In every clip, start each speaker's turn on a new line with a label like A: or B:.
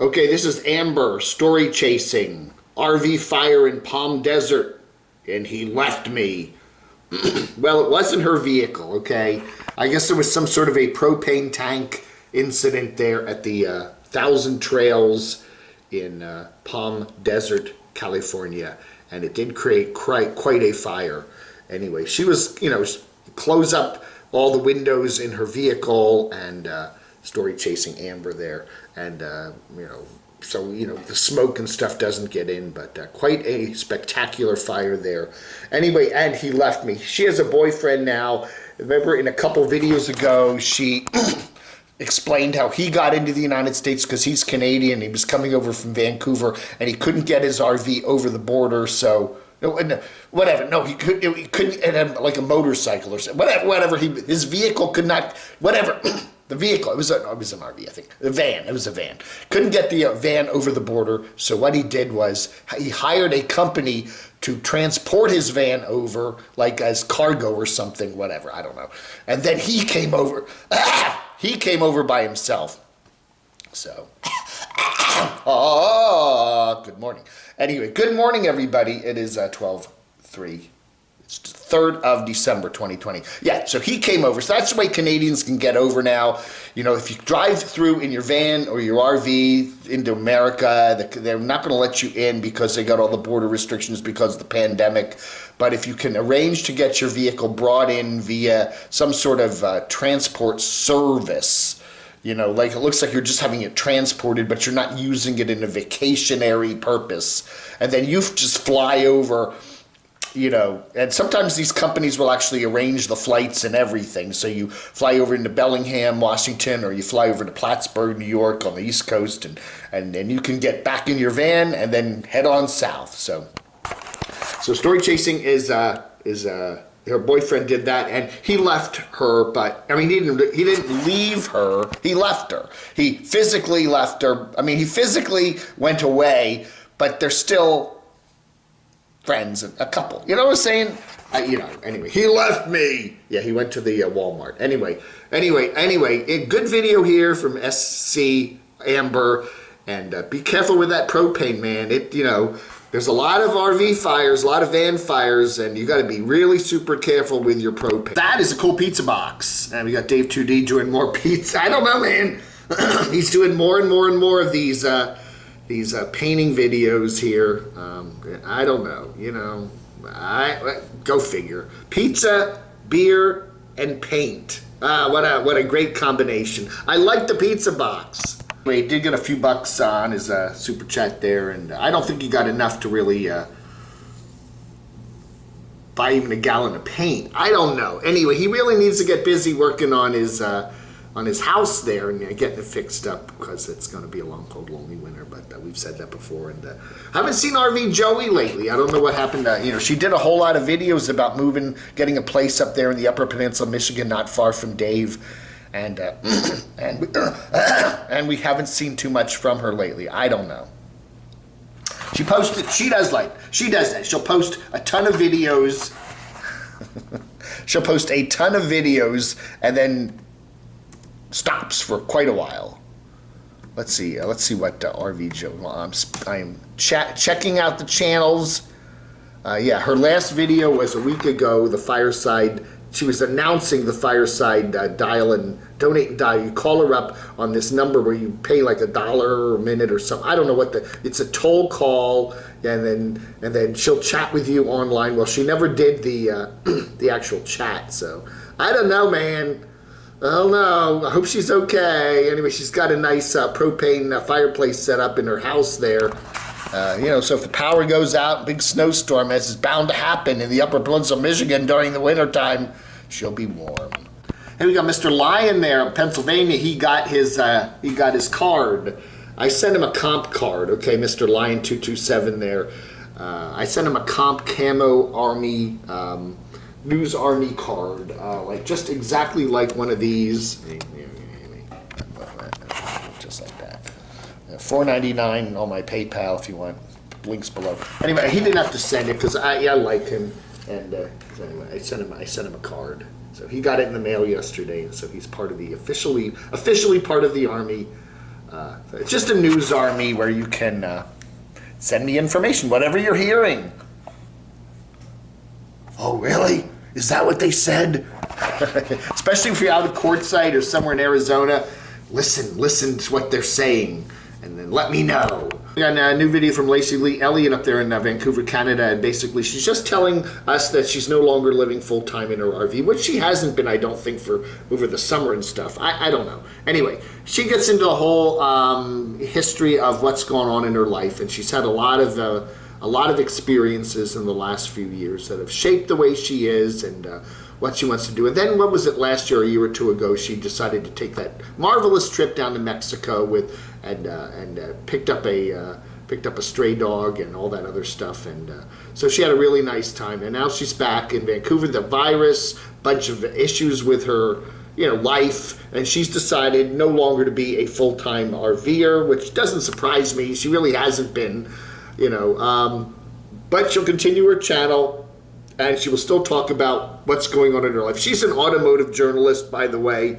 A: Okay, this is Amber, story chasing, RV fire in Palm Desert, and he left me. Well, it wasn't her vehicle, okay? I guess there was some sort of a propane tank incident there at the Thousand Trails in Palm Desert, California, and it did create quite a fire. Anyway, she was, close up all the windows in her vehicle and story chasing Amber there, and so the smoke and stuff doesn't get in, but quite a spectacular fire there. Anyway, and he left me. She has a boyfriend now. Remember in a couple videos ago she explained how he got into the United States because he's Canadian. He was coming over from Vancouver and he couldn't get his RV over the border, so whatever. No, he couldn't, and like a motorcycle or something. Whatever. His vehicle could not. Whatever. The vehicle. It was an RV, I think. The van. It was a van. Couldn't get the van over the border. So what he did was he hired a company to transport his van over, like as cargo or something. Whatever. I don't know. And then he came over. He came over by himself. So. Oh, good morning. Anyway, good morning, everybody. It is 12/3. It's the 3rd of December, 2020. Yeah, so he came over. So that's the way Canadians can get over now. If you drive through in your van or your RV into America, they're not going to let you in because they got all the border restrictions because of the pandemic. But if you can arrange to get your vehicle brought in via some sort of transport service, like it looks like you're just having it transported, but you're not using it in a vacationary purpose. And then you just fly over, and sometimes these companies will actually arrange the flights and everything. So you fly over into Bellingham, Washington, or you fly over to Plattsburgh, New York on the East Coast, and then you can get back in your van and then head on south. So story chasing is her boyfriend did that, and he left her, but he didn't leave her. He left her. He physically left her. He physically went away, but they're still friends, a couple. You know what I'm saying? Anyway, he left me. Yeah, he went to the Walmart. Anyway, a good video here from SC Amber, and be careful with that propane, man. There's a lot of RV fires, a lot of van fires, and you got to be really super careful with your propane. That is a cool pizza box. And we got Dave 2D doing more pizza. I don't know, man. He's doing more and more and more of these painting videos here. I don't know, go figure. Pizza, beer, and paint. What a great combination. I like the pizza box. He did get a few bucks on his super chat there, and I don't think he got enough to really buy even a gallon of paint. I don't know. Anyway, he really needs to get busy working on his house there and getting it fixed up, because it's going to be a long, cold, lonely winter. But we've said that before, and haven't seen RV Joey lately. I don't know what happened. She did a whole lot of videos about getting a place up there in the Upper Peninsula, Michigan, not far from Dave. And we haven't seen too much from her lately. I don't know. She does that. She'll post a ton of videos. She'll post a ton of videos and then stops for quite a while. Let's see what RV Joe. I'm checking out the channels. Her last video was a week ago. The Fireside. She was announcing the Fireside dial and donate and dial. You call her up on this number where you pay like $1 a minute or something. I don't know it's a toll call, and then she'll chat with you online. Well, she never did the actual chat, so I don't know, man. I don't know. I hope she's okay. Anyway, she's got a nice propane fireplace set up in her house there. So if the power goes out, big snowstorm, as is bound to happen in the Upper Peninsula, Michigan during the wintertime, she'll be warm. And we got Mr. Lyon there in Pennsylvania. He got his card. I sent him a comp card. Okay, Mr. Lyon 227 there. I sent him a comp Camo Army News Army card, just exactly like one of these. Just like that. $4.99 on my PayPal if you want. Links below. Anyway, he didn't have to send it because I like him, and anyway, I sent him a card. So he got it in the mail yesterday, and so he's part of the officially part of the Army. It's just a news army where you can send me information, whatever you're hearing. Oh, really? Is that what they said? Especially if you're out at courtside or somewhere in Arizona, listen to what they're saying, and then let me know. We got a new video from Lacey Lee Elliott up there in Vancouver, Canada, and basically she's just telling us that she's no longer living full-time in her RV, which she hasn't been, I don't think, for over the summer and stuff. I don't know. Anyway, she gets into the whole history of what's going on in her life, and she's had a lot of experiences in the last few years that have shaped the way she is and what she wants to do. And then, what was it, last year, a year or two ago, she decided to take that marvelous trip down to Mexico and picked up a stray dog and all that other stuff. And so she had a really nice time. And now she's back in Vancouver. The virus, bunch of issues with her, life, and she's decided no longer to be a full-time RVer, which doesn't surprise me. She really hasn't been. But she'll continue her channel, and she will still talk about what's going on in her life. She's an automotive journalist, by the way.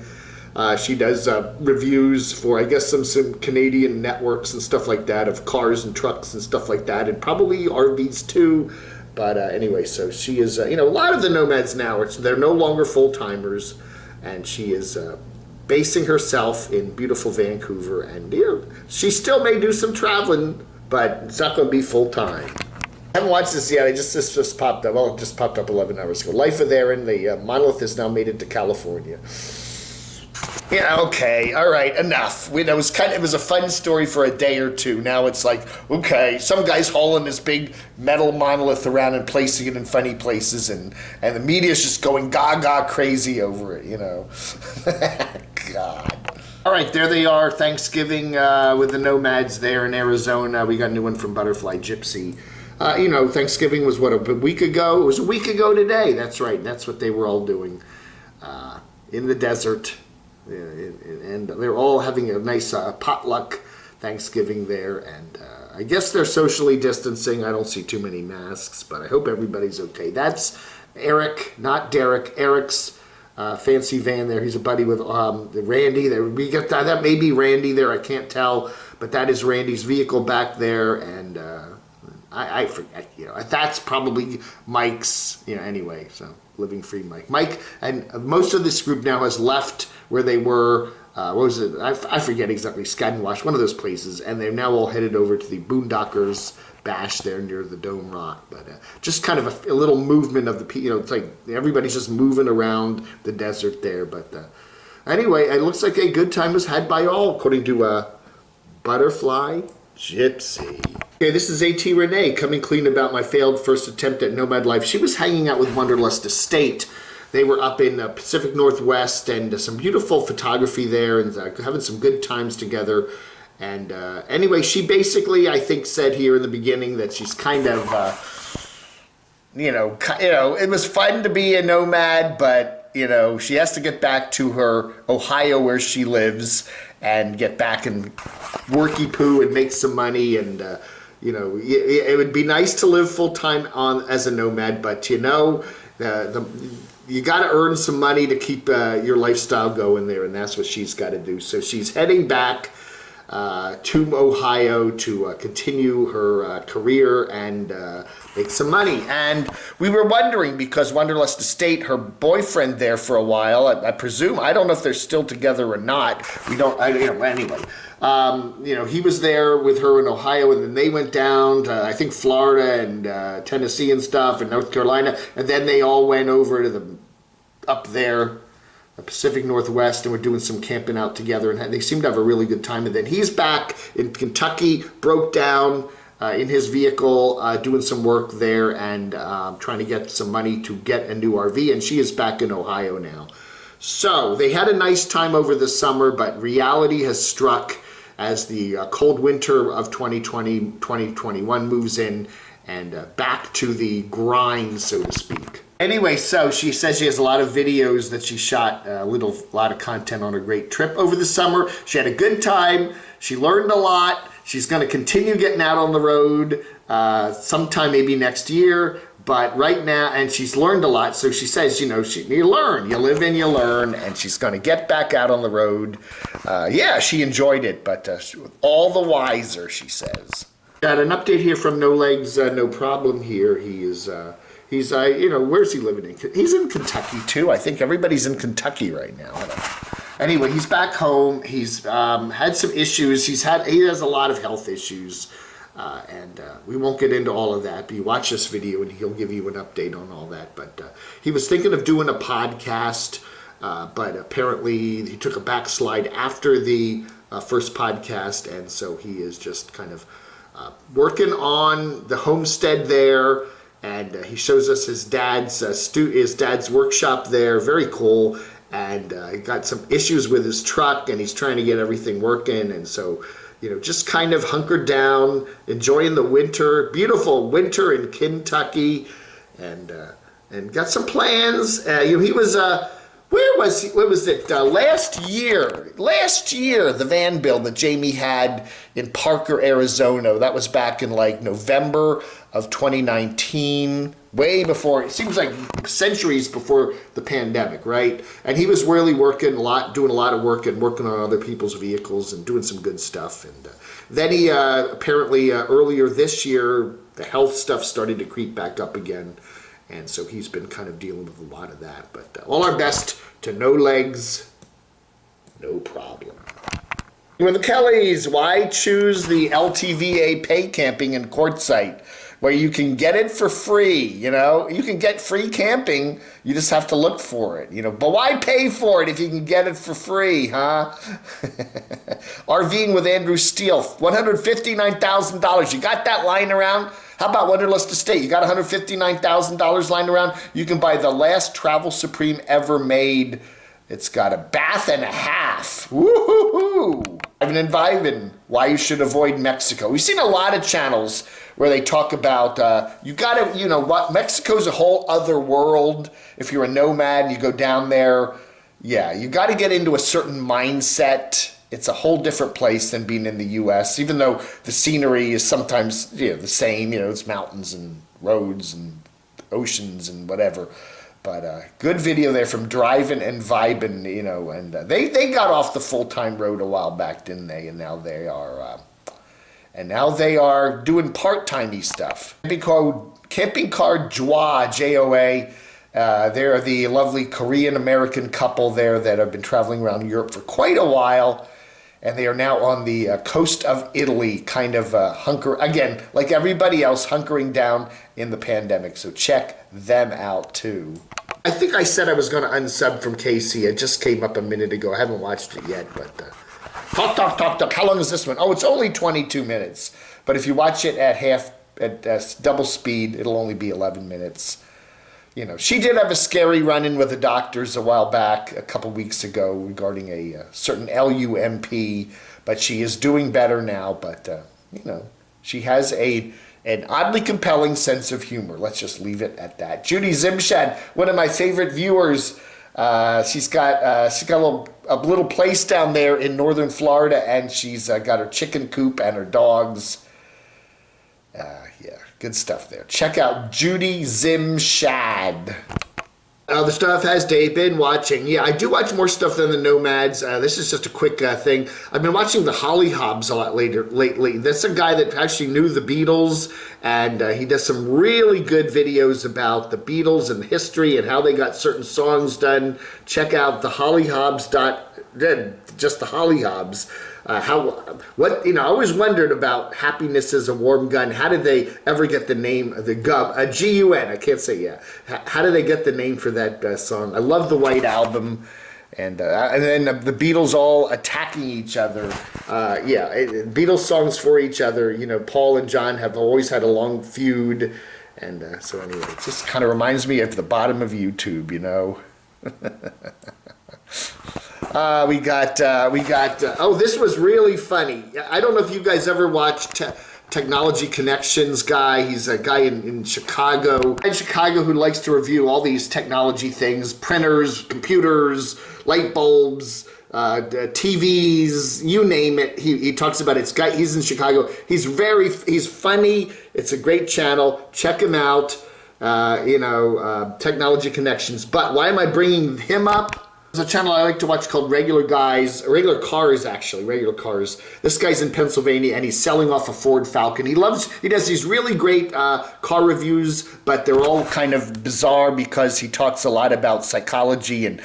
A: She does reviews for, I guess, some Canadian networks and stuff like that of cars and trucks and stuff like that, and probably RVs too. But anyway, so she is, a lot of the Nomads now, they're no longer full-timers, and she is basing herself in beautiful Vancouver, and she still may do some traveling, but it's not going to be full-time. I haven't watched this yet. This just popped up. Well, it just popped up 11 hours ago. Life of Aaron, the monolith has now made it to California. Yeah, okay, all right, enough. It was a fun story for a day or two. Now it's like, okay, some guy's hauling this big metal monolith around and placing it in funny places, and the media's just going gaga crazy over it, God. All right, there they are, Thanksgiving with the Nomads there in Arizona. We got a new one from Butterfly Gypsy. Thanksgiving was, what, a week ago? It was a week ago today. That's right. That's what they were all doing in the desert. And they're all having a nice potluck Thanksgiving there. And I guess they're socially distancing. I don't see too many masks, but I hope everybody's okay. That's Eric, not Derek. Eric's fancy van there. He's a buddy with Randy. We get that may be Randy there. I can't tell, but that is Randy's vehicle back there. And I forget, that's probably Mike's, anyway, so Living Free Mike, and most of this group now has left where they were, what was it, I forget exactly, Skaddenwash, one of those places, and they're now all headed over to the Boondockers Bash there near the Dome Rock, but just kind of a little movement of the, it's like everybody's just moving around the desert there, but anyway, it looks like a good time was had by all, according to Butterfly Gypsy. Okay, this is AT Renee coming clean about my failed first attempt at nomad life. She was hanging out with Wanderlust Estate. They were up in Pacific Northwest, and some beautiful photography there, and having some good times together. And anyway, she basically, I think, said here in the beginning that she's kind of, it was fun to be a nomad, but she has to get back to her Ohio where she lives and get back and worky poo and make some money, and it would be nice to live full time as a nomad, but you got to earn some money to keep your lifestyle going there, and that's what she's got to do. So she's heading back to Ohio to continue her career and make some money. And we were wondering, because Wanderlust Estate, her boyfriend there for a while, I presume, I don't know if they're still together or not. Anyway. He was there with her in Ohio, and then they went down to, I think, Florida and Tennessee and stuff, and North Carolina, and then they all went over to up there, the Pacific Northwest, and were doing some camping out together, and they seemed to have a really good time. And then he's back in Kentucky, broke down in his vehicle, doing some work there, and trying to get some money to get a new RV, and she is back in Ohio now. So they had a nice time over the summer, but reality has struck as the cold winter of 2020-2021 moves in, and back to the grind, so to speak. Anyway, so she says she has a lot of videos that she shot, a lot of content on a great trip over the summer. She had a good time. She learned a lot. She's going to continue getting out on the road sometime maybe next year. But right now, and she's learned a lot, so she says, you know, you learn, you live and you learn, and she's going to get back out on the road. Yeah, she enjoyed it, but all the wiser, she says. Got an update here from No Legs, No Problem here. He's you know, where's he living in? He's in Kentucky too. I think everybody's in Kentucky right now. Anyway, he's back home. He's had some issues. He has a lot of health issues. And we won't get into all of that, but you watch this video and he'll give you an update on all that. But he was thinking of doing a podcast, but apparently he took a backslide after the first podcast, and so he is just kind of working on the homestead there, and he shows us his dad's workshop there. Very cool. And he got some issues with his truck, and he's trying to get everything working, and so, you know, just kind of hunkered down, enjoying the winter, beautiful winter in Kentucky, and got some plans. You know, he was where was he? What was it? Last year, the van build that Jamie had in Parker, Arizona. That was back in like November of 2019, way before. It seems like centuries before the pandemic, right? And he was really working a lot, doing a lot of work and working on other people's vehicles and doing some good stuff. And then he apparently earlier this year, the health stuff started to creep back up again. And so he's been kind of dealing with a lot of that. But all our best to No Legs, No Problem. With the Kellys, why choose the LTVA pay camping and Quartzsite, where you can get it for free? You know, you can get free camping. You just have to look for it, you know. But why pay for it if you can get it for free, huh? RVing with Andrew Steele, $159,000. You got that lying around? How about Wanderlust Estate? You got $159,000 lying around? You can buy the last Travel Supreme ever made. It's got a bath and a half. Woo-hoo-hoo! Ivan and Vivin, why you should avoid Mexico. We've seen a lot of channels where they talk about, you gotta, you know what, Mexico's a whole other world. If you're a nomad and you go down there, yeah, you gotta get into a certain mindset. It's a whole different place than being in the U.S., even though the scenery is sometimes, you know, the same. You know, it's mountains and roads and oceans and whatever. But good video there from Drivin' and Vibin', you know, and they got off the full-time road a while back, didn't they? And now they are doing part-timey stuff. Camping Car Joa, J-O-A. They're the lovely Korean-American couple there that have been traveling around Europe for quite a while. And they are now on the coast of Italy, kind of again, like everybody else, hunkering down in the pandemic. So check them out too. I think I said I was going to unsub from Casey. It just came up a minute ago. I haven't watched it yet, but talk. How long is this one? Oh, it's only 22 minutes. But if you watch it at double speed, it'll only be 11 minutes. You know, she did have a scary run-in with the doctors a while back, a couple weeks ago, regarding a certain LUMP, but she is doing better now. But, you know, she has an oddly compelling sense of humor. Let's just leave it at that. Judy Zimshad, one of my favorite viewers, she's got a little place down there in northern Florida, and she's got her chicken coop and her dogs. Yeah, good stuff there. Check out Judy Zimshad. Other stuff has Dave been watching? Yeah, I do watch more stuff than the Nomads. This is just a quick thing. I've been watching the Holly Hobbs a lot lately. That's a guy that actually knew the Beatles, and he does some really good videos about the Beatles and history and how they got certain songs done. Check out the Holly Hobbs just the Holly Hobbs. I always wondered about Happiness is a Warm Gun. How did they ever get the name of the G-U-N? I can't say, yeah. How did they get the name for that song? I love the White Album. And then the Beatles all attacking each other. Beatles songs for each other. You know, Paul and John have always had a long feud. And so anyway, it just kind of reminds me of the bottom of YouTube, you know. This was really funny. I don't know if you guys ever watched Technology Connections guy. He's a guy in Chicago. Who likes to review all these technology things, printers, computers, light bulbs, TVs, you name it. He talks about it. He's in Chicago. He's funny. It's a great channel. Check him out. technology connections. But why am I bringing him up? There's a channel I like to watch called Regular Cars. This guy's in Pennsylvania and he's selling off a Ford Falcon. He does these really great car reviews, but they're all kind of bizarre because he talks a lot about psychology and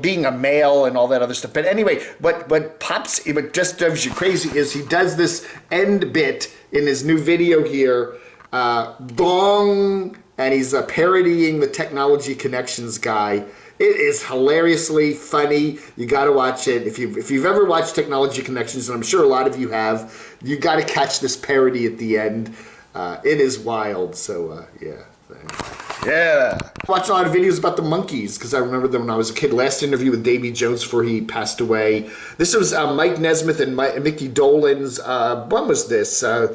A: being a male and all that other stuff. But anyway, what just drives you crazy is he does this end bit in his new video here, bong, and he's parodying the Technology Connections guy. It is hilariously funny. You got to watch it. If you've ever watched Technology Connections, and I'm sure a lot of you have, you got to catch this parody at the end. It is wild. So yeah. Yeah. I watched a lot of videos about the monkeys because I remember them when I was a kid. Last interview with Davy Jones before he passed away. This was Mike Nesmith and Mickey Dolenz. When was this? Not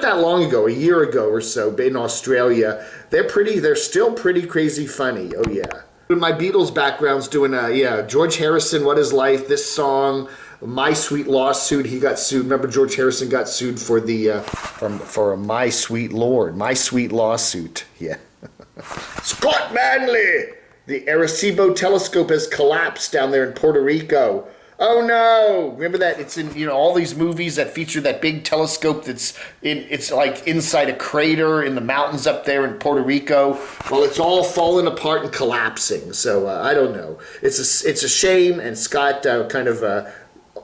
A: that long ago, a year ago or so, in Australia. They're still pretty crazy funny. Oh yeah. My Beatles background's doing George Harrison, What Is Life? This song, My Sweet Lawsuit. He got sued. Remember George Harrison got sued for the for My Sweet Lord, My Sweet Lawsuit. Yeah. Scott Manley. The Arecibo telescope has collapsed down there in Puerto Rico. Oh no! Remember that? It's in all these movies that feature that big telescope it's like inside a crater in the mountains up there in Puerto Rico. Well, it's all falling apart and collapsing. So I don't know. It's a shame, and Scott kind of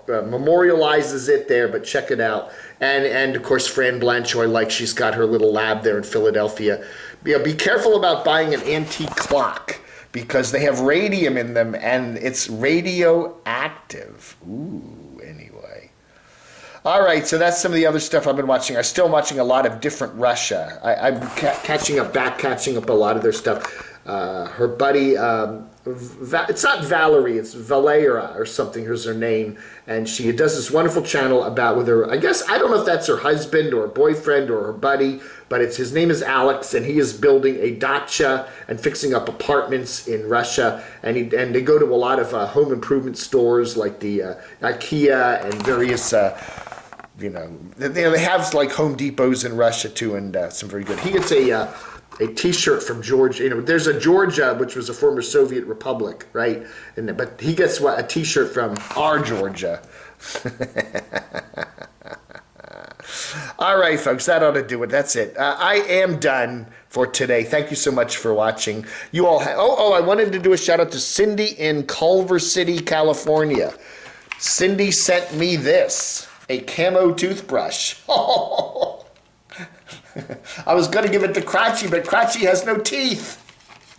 A: memorializes it there. But check it out. And of course, Fran Blanchoy, she's got her little lab there in Philadelphia. Be careful about buying an antique clock, because they have radium in them and it's radioactive. Ooh, anyway. All right, so that's some of the other stuff I've been watching. I'm still watching a lot of different Russia. I'm catching up a lot of their stuff. Her buddy, it's not Valerie, it's Valera or something, here's her name. And she does this wonderful channel about I don't know if that's her husband or boyfriend or her buddy, but his name is Alex, and he is building a dacha and fixing up apartments in Russia. And they go to a lot of home improvement stores like the IKEA and various, they have like Home Depots in Russia too, and some very good. He gets a T-shirt from Georgia. There's a Georgia, which was a former Soviet republic, right? But he gets a T-shirt from our Georgia. All right, folks, that ought to do it. That's it. I am done for today. Thank you so much for watching. You all I wanted to do a shout out to Cindy in Culver City, California. Cindy sent me this, a Camo toothbrush. I was going to give it to Cratchy, but Cratchy has no teeth.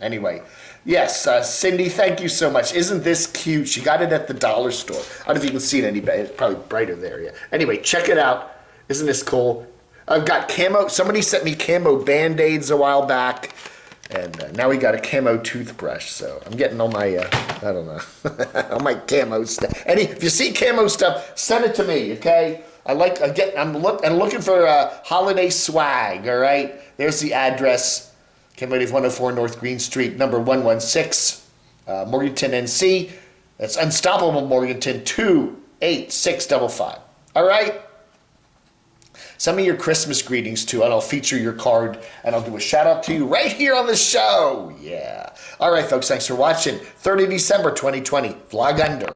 A: Anyway, yes, Cindy, thank you so much. Isn't this cute? She got it at the dollar store. I don't know if you can see it any better. It's probably brighter there. Yeah. Anyway, check it out. Isn't this cool? I've got Camo. Somebody sent me Camo Band-Aids a while back, and now we got a Camo toothbrush. So I'm getting all my, I don't know, all my Camo stuff. If you see Camo stuff, send it to me, okay? I'm looking for holiday swag, all right? There's the address. Camodave 104 North Green Street, number 116, Morganton, NC. That's Unstoppable Morganton, 28655. All right? Send me your Christmas greetings too, and I'll feature your card, and I'll do a shout out to you right here on the show. Yeah. All right, folks, thanks for watching. 30 December 2020, Vlog Under.